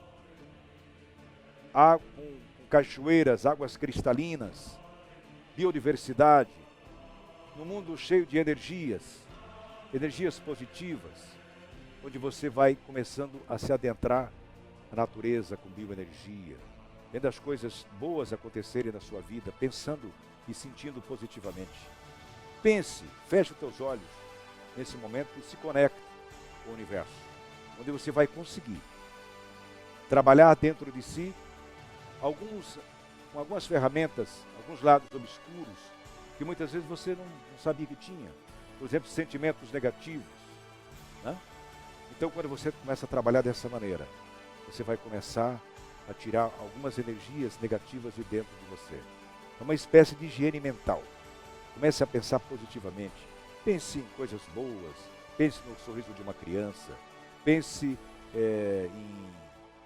com cachoeiras, águas cristalinas, biodiversidade, num mundo cheio de energias positivas, onde você vai começando a se adentrar na natureza com bioenergia, vendo as coisas boas acontecerem na sua vida, pensando e sentindo positivamente. Pense, feche os teus olhos nesse momento e se conecte com o universo, onde você vai conseguir trabalhar dentro de si com algumas ferramentas, alguns lados obscuros, que muitas vezes você não sabia que tinha. Por exemplo, sentimentos negativos, né? Então, quando você começa a trabalhar dessa maneira, você vai começar a tirar algumas energias negativas de dentro de você. É uma espécie de higiene mental. Comece a pensar positivamente. Pense em coisas boas. Pense no sorriso de uma criança. Pense em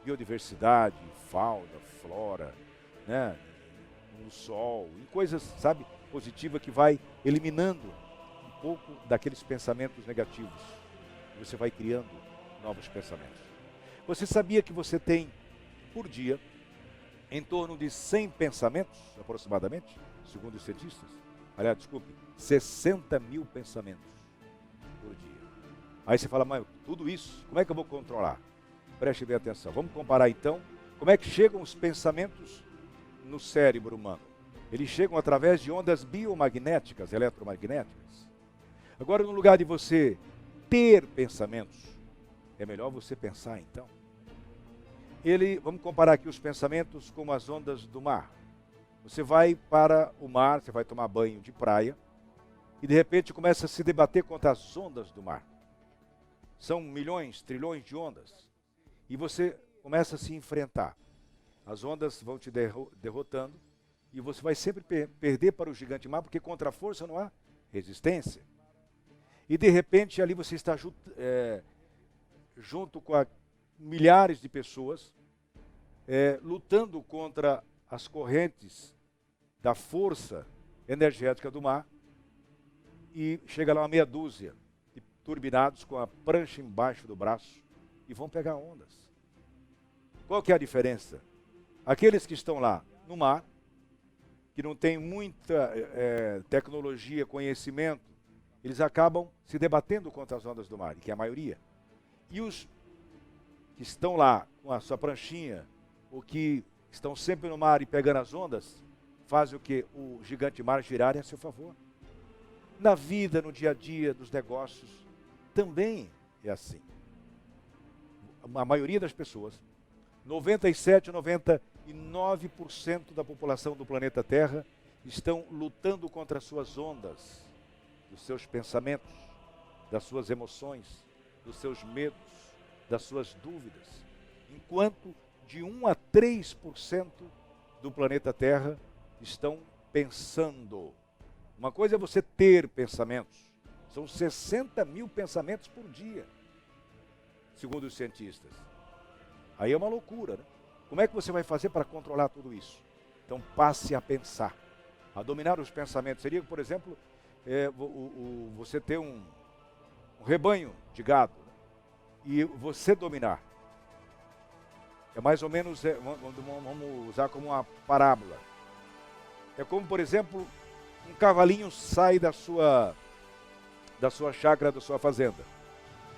biodiversidade, fauna, flora, né? No sol, em coisas, sabe, positivas que vai eliminando um pouco daqueles pensamentos negativos. Você vai criando novos pensamentos. Você sabia que você tem, por dia, em torno de 100 pensamentos, aproximadamente, segundo os cientistas? Aliás, desculpe, 60 mil pensamentos por dia. Aí você fala, mas tudo isso, como é que eu vou controlar? Preste bem atenção. Vamos comparar então, como é que chegam os pensamentos no cérebro humano? Eles chegam através de ondas biomagnéticas, eletromagnéticas. Agora, no lugar de você ter pensamentos, é melhor você pensar então Vamos comparar aqui os pensamentos com as ondas do mar. Você vai para o mar, você vai tomar banho de praia, e de repente começa a se debater contra as ondas do mar. São milhões, trilhões de ondas. E você começa a se enfrentar. As ondas vão te derrotando, e você vai sempre perder para o gigante mar, porque contra a força não há resistência. E de repente ali você está junto com milhares de pessoas, lutando contra as correntes da força energética do mar, e chega lá uma meia dúzia de turbinados com a prancha embaixo do braço e vão pegar ondas. Qual que é a diferença? Aqueles que estão lá no mar, que não tem muita tecnologia, conhecimento, eles acabam se debatendo contra as ondas do mar, que é a maioria. E os que estão lá com a sua pranchinha, ou que estão sempre no mar e pegando as ondas, fazem o que? O gigante mar girar a seu favor. Na vida, no dia a dia, nos negócios, também é assim. A maioria das pessoas, 97, 99% da população do planeta Terra estão lutando contra as suas ondas, dos seus pensamentos, das suas emoções, dos seus medos, das suas dúvidas. Enquanto de 1 a 3% do planeta Terra estão pensando. Uma coisa é você ter pensamentos. São 60 mil pensamentos por dia, segundo os cientistas. Aí é uma loucura, né? Como é que você vai fazer para controlar tudo isso? Então passe a pensar, a dominar os pensamentos. Seria, por exemplo, você ter um rebanho de gado, né? E você dominar. É mais ou menos, vamos usar como uma parábola. É como, por exemplo, um cavalinho sai da sua chácara, da sua fazenda.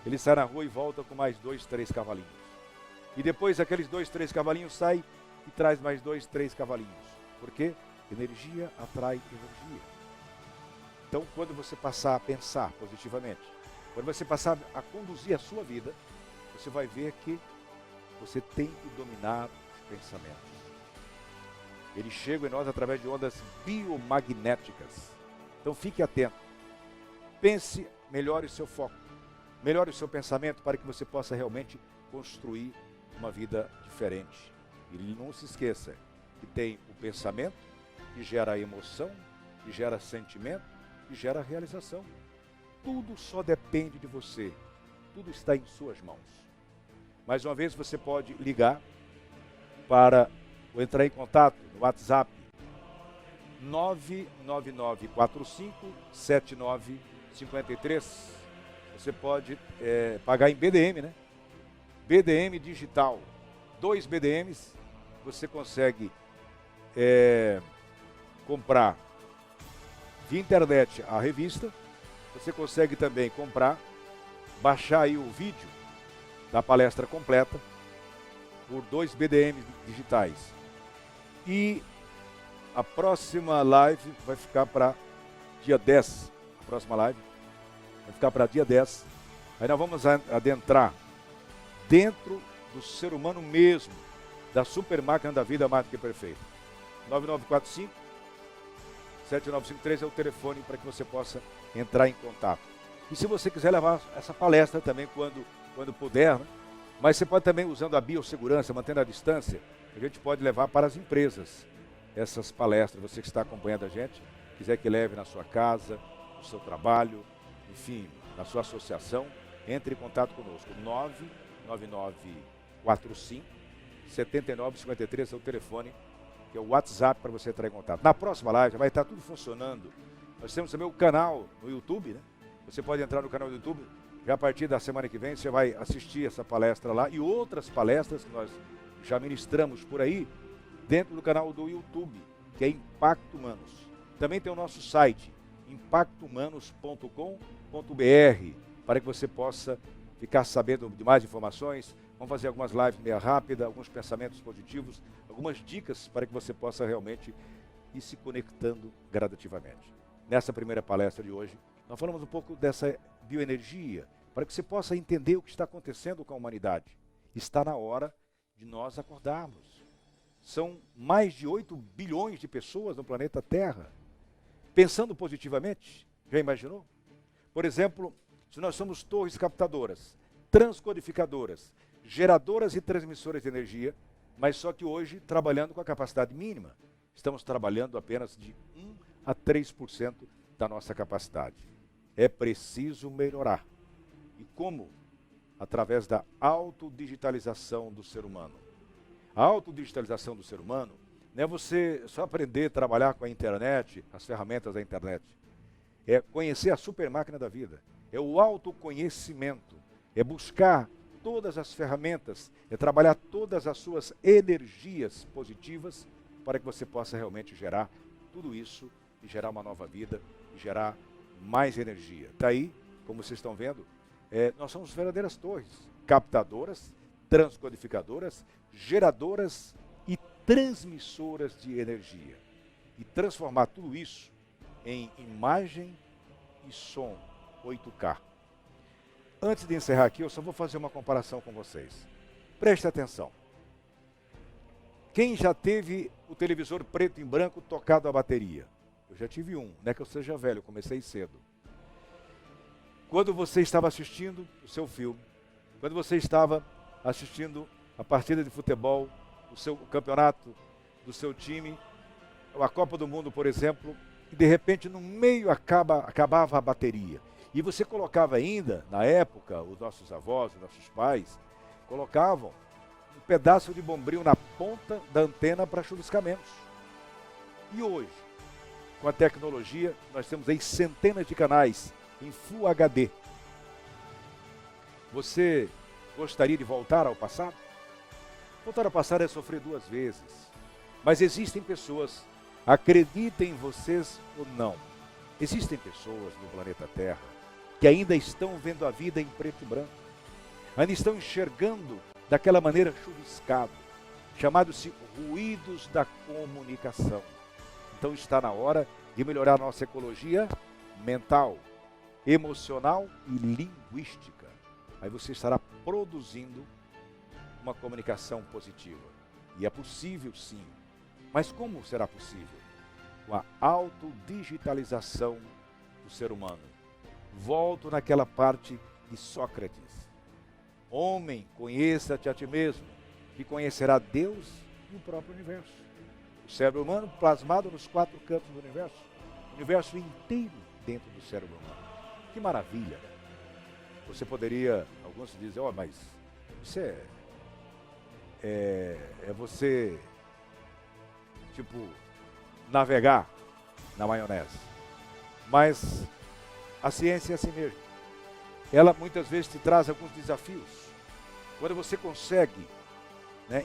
Ele sai na rua e volta com mais 2, 3 cavalinhos. E depois aqueles 2, 3 cavalinhos saem e traz mais 2, 3 cavalinhos. Por quê? Energia atrai energia. Então, quando você passar a pensar positivamente, quando você passar a conduzir a sua vida, você vai ver que você tem que dominar os pensamentos. Eles chegam em nós através de ondas biomagnéticas. Então fique atento. Pense, melhore o seu foco. Melhore o seu pensamento para que você possa realmente construir uma vida diferente. E não se esqueça que tem o pensamento que gera a emoção, que gera sentimento, que gera a realização. Tudo só depende de você. Tudo está em suas mãos. Mais uma vez você pode ligar para ou entrar em contato no WhatsApp 999457953. Você pode pagar em BDM, né? BDM digital. 2 BDMs, você consegue comprar via internet a revista. Você consegue também baixar aí o vídeo da palestra completa por 2 BDMs digitais. E a próxima live vai ficar para dia 10. A próxima live vai ficar para dia 10. Aí nós vamos adentrar dentro do ser humano mesmo, da super máquina da vida mais do que perfeita. 9945-7953 é o telefone para que você possa entrar em contato. E se você quiser levar essa palestra também quando puder, né? Mas você pode também, usando a biossegurança, mantendo a distância, a gente pode levar para as empresas essas palestras. Você que está acompanhando a gente, quiser que leve na sua casa, no seu trabalho, enfim, na sua associação, entre em contato conosco. 99945-7953 é o telefone, que é o WhatsApp para você entrar em contato. Na próxima live vai estar tudo funcionando. Nós temos também o canal no YouTube, né? Você pode entrar no canal do YouTube. Já a partir da semana que vem você vai assistir essa palestra lá e outras palestras que nós já ministramos por aí dentro do canal do YouTube, que é Impacto Humanos. Também tem o nosso site, impactohumanos.com.br, para que você possa ficar sabendo de mais informações. Vamos fazer algumas lives meia rápida, alguns pensamentos positivos, algumas dicas para que você possa realmente ir se conectando gradativamente. Nessa primeira palestra de hoje, nós falamos um pouco dessa bioenergia, para que você possa entender o que está acontecendo com a humanidade. Está na hora de nós acordarmos. São mais de 8 bilhões de pessoas no planeta Terra. Pensando positivamente, já imaginou? Por exemplo, se nós somos torres captadoras, transcodificadoras, geradoras e transmissoras de energia, mas só que hoje trabalhando com a capacidade mínima. Estamos trabalhando apenas de 1 a 3% da nossa capacidade. É preciso melhorar. E como? Através da autodigitalização do ser humano. A autodigitalização do ser humano não é você só aprender a trabalhar com a internet, as ferramentas da internet. É conhecer a super máquina da vida. É o autoconhecimento. É buscar todas as ferramentas, é trabalhar todas as suas energias positivas para que você possa realmente gerar tudo isso e gerar uma nova vida e gerar mais energia. Daí, como vocês estão vendo, nós somos verdadeiras torres, captadoras, transcodificadoras, geradoras e transmissoras de energia. E transformar tudo isso em imagem e som 8K. Antes de encerrar aqui, eu só vou fazer uma comparação com vocês. Preste atenção. Quem já teve o televisor preto e branco tocado a bateria? Eu já tive um, não é que eu seja velho, eu comecei cedo. Quando você estava assistindo o seu filme, quando você estava assistindo a partida de futebol, o campeonato do seu time, a Copa do Mundo, por exemplo, e de repente no meio acabava a bateria. E você colocava ainda, na época, os nossos avós, os nossos pais, colocavam um pedaço de bombril na ponta da antena para chuviscamentos. E hoje, com a tecnologia, nós temos aí centenas de canais em Full HD. Você gostaria de voltar ao passado? Voltar ao passado é sofrer 2 vezes. Mas existem pessoas, acreditem vocês ou não, existem pessoas no planeta Terra que ainda estão vendo a vida em preto e branco. Ainda estão enxergando daquela maneira chuviscado, chamado-se ruídos da comunicação. Então está na hora de melhorar a nossa ecologia mental, emocional e linguística. Aí você estará produzindo uma comunicação positiva. E é possível sim. Mas como será possível? Com a autodigitalização do ser humano. Volto naquela parte de Sócrates. Homem, conheça-te a ti mesmo, que conhecerá Deus e o próprio universo. O cérebro humano plasmado nos 4 cantos do universo inteiro dentro do cérebro humano. Que maravilha! Você poderia, alguns dizem, mas isso é você, tipo, navegar na maionese. Mas a ciência é assim mesmo. Ela muitas vezes te traz alguns desafios. Quando você consegue,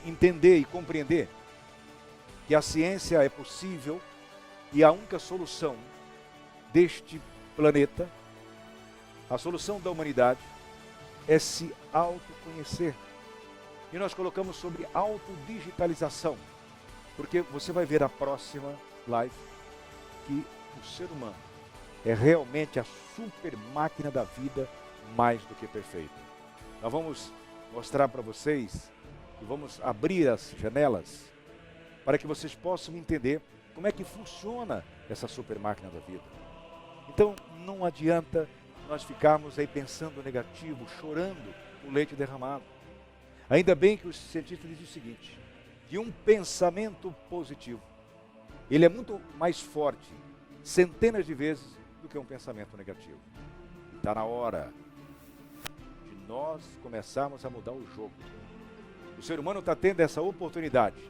entender e compreender que a ciência é possível e a única solução deste planeta, a solução da humanidade, é se autoconhecer. E nós colocamos sobre autodigitalização, porque você vai ver a próxima live que o ser humano é realmente a super máquina da vida mais do que perfeita. Nós vamos mostrar para vocês e vamos abrir as janelas para que vocês possam entender como é que funciona essa super máquina da vida. Então não adianta nós ficarmos aí pensando negativo, chorando o leite derramado. Ainda bem que os cientistas dizem o seguinte, que um pensamento positivo, ele é muito mais forte, centenas de vezes, do que um pensamento negativo. Está na hora de nós começarmos a mudar o jogo. O ser humano está tendo essa oportunidade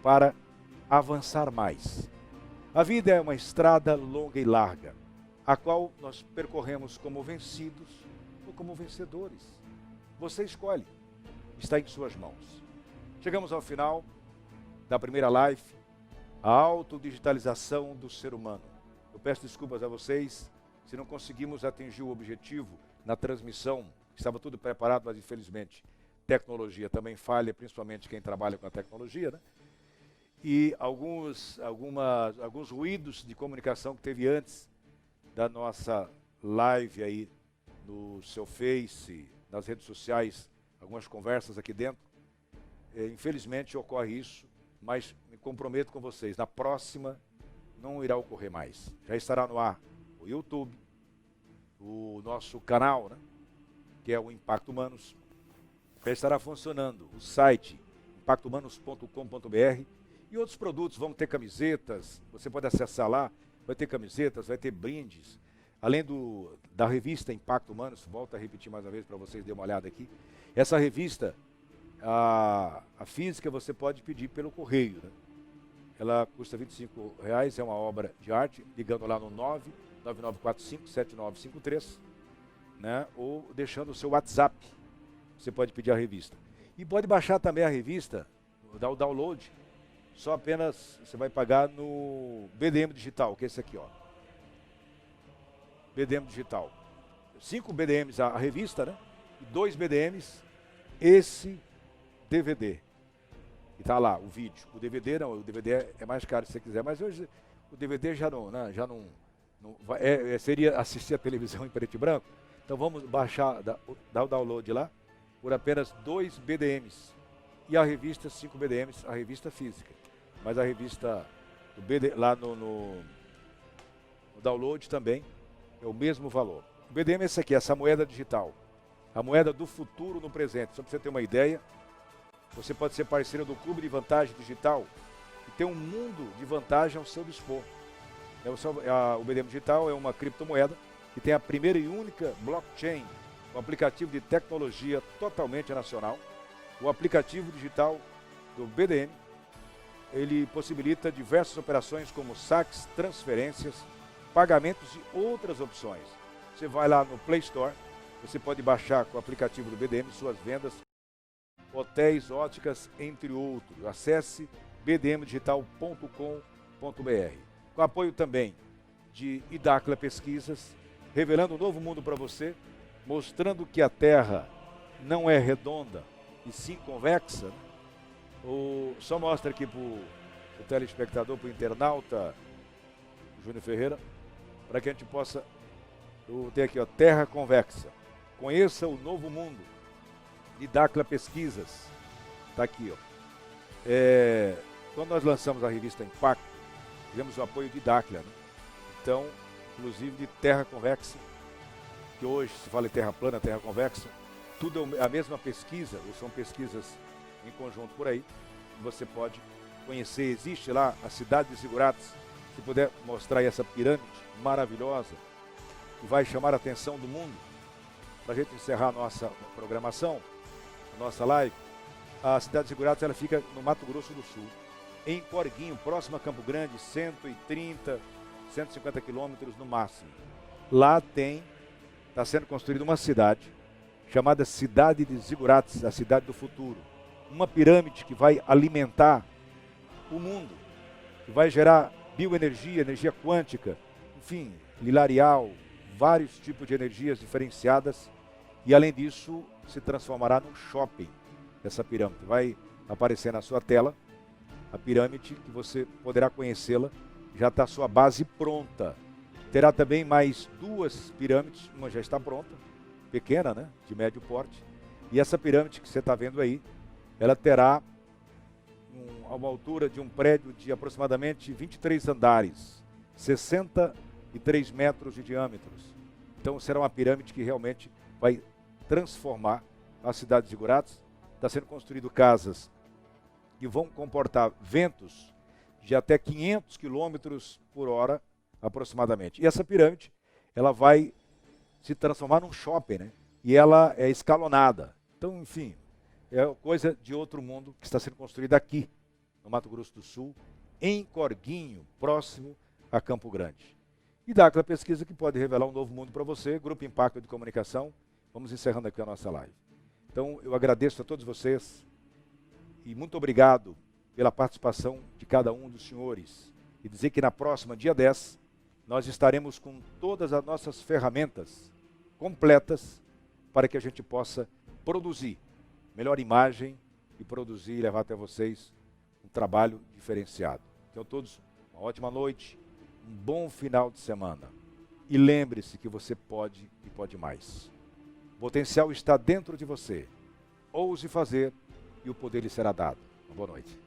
para avançar mais. A vida é uma estrada longa e larga, a qual nós percorremos como vencidos ou como vencedores. Você escolhe, está em suas mãos. Chegamos ao final da primeira live, a autodigitalização do ser humano. Eu peço desculpas a vocês se não conseguimos atingir o objetivo na transmissão. Estava tudo preparado, mas infelizmente tecnologia também falha, principalmente quem trabalha com a tecnologia, E alguns ruídos de comunicação que teve antes da nossa live aí no seu Face, nas redes sociais, algumas conversas aqui dentro. infelizmente ocorre isso, mas me comprometo com vocês, na próxima não irá ocorrer mais. Já estará no ar o YouTube, o nosso canal, né, que é o Impacto Humanos. Já estará funcionando o site impactohumanos.com.br e outros produtos. Vão ter camisetas, você pode acessar lá, vai ter camisetas, vai ter brindes. Além da revista Impacto Humanos, volto a repetir mais uma vez para vocês darem uma olhada aqui. Essa revista, a física, você pode pedir pelo correio, né? Ela custa R$25, é uma obra de arte, ligando lá no 99945-7953, né? Ou deixando o seu WhatsApp, você pode pedir a revista. E pode baixar também a revista, dar o download, só apenas você vai pagar no BDM Digital, que é esse aqui, ó. BDM Digital. 5 BDMs a revista, né? E 2 BDMs esse DVD. E tá lá o vídeo. O DVD não, o DVD é mais caro se você quiser, mas hoje o DVD já não, né? Já não seria assistir a televisão em preto e branco. Então vamos baixar, dar o download lá, por apenas 2 BDMs. E a revista 5 BDMs, a revista física. Mas a revista lá no download também é o mesmo valor. O BDM é esse aqui, essa moeda digital. A moeda do futuro no presente. Só para você ter uma ideia, você pode ser parceiro do Clube de Vantagem Digital e ter um mundo de vantagem ao seu dispor. O BDM Digital é uma criptomoeda que tem a primeira e única blockchain, um aplicativo de tecnologia totalmente nacional. O aplicativo digital do BDM, ele possibilita diversas operações como saques, transferências, pagamentos e outras opções. Você vai lá no Play Store, você pode baixar com o aplicativo do BDM suas vendas, hotéis, óticas, entre outros. Acesse bdmdigital.com.br. Com apoio também de Idacla Pesquisas, revelando um novo mundo para você, mostrando que a Terra não é redonda e sim convexa. Só mostra aqui para o telespectador, para o internauta, Júnior Ferreira, para que a gente possa ter aqui, ó, Terra convexa. Conheça o novo mundo. Idacla Pesquisas. Está aqui, ó. Quando nós lançamos a revista Impacto, tivemos o apoio de Idacla, né? Então, inclusive de Terra convexa, que hoje se fala em Terra plana, Terra convexa, tudo é a mesma pesquisa, ou são pesquisas em conjunto por aí. Você pode conhecer, existe lá a cidade de Zigurates. Se puder mostrar aí essa pirâmide maravilhosa, que vai chamar a atenção do mundo. Para a gente encerrar a nossa programação, a nossa live, a cidade de Zigurates, ela fica no Mato Grosso do Sul, em Corguinho, próximo a Campo Grande, 130, 150 quilômetros no máximo. Lá está sendo construída uma cidade, chamada Cidade de Zigurates, a cidade do futuro. Uma pirâmide que vai alimentar o mundo, que vai gerar bioenergia, energia quântica, enfim, hilarial, vários tipos de energias diferenciadas, e além disso se transformará num shopping. Essa pirâmide vai aparecer na sua tela, a pirâmide, que você poderá conhecê-la, já está a sua base pronta. Terá também mais 2 pirâmides, uma já está pronta, pequena, né, de médio porte, e essa pirâmide que você está vendo aí, ela terá uma altura de um prédio de aproximadamente 23 andares, 63 metros de diâmetro. Então será uma pirâmide que realmente vai transformar a cidade de Zigurates. Está sendo construído casas que vão comportar ventos de até 500 quilômetros por hora aproximadamente. E essa pirâmide, ela vai se transformar num shopping, né? E ela é escalonada. Então, enfim, é coisa de outro mundo que está sendo construída aqui, no Mato Grosso do Sul, em Corguinho, próximo a Campo Grande. E dá aquela pesquisa que pode revelar um novo mundo para você. Grupo Impacto de Comunicação. Vamos encerrando aqui a nossa live. Então, eu agradeço a todos vocês e muito obrigado pela participação de cada um dos senhores. E dizer que na próxima, dia 10, nós estaremos com todas as nossas ferramentas completas para que a gente possa produzir melhor imagem e produzir e levar até vocês um trabalho diferenciado. Então, todos, uma ótima noite, um bom final de semana. E lembre-se que você pode e pode mais. O potencial está dentro de você. Ouse fazer e o poder lhe será dado. Boa noite.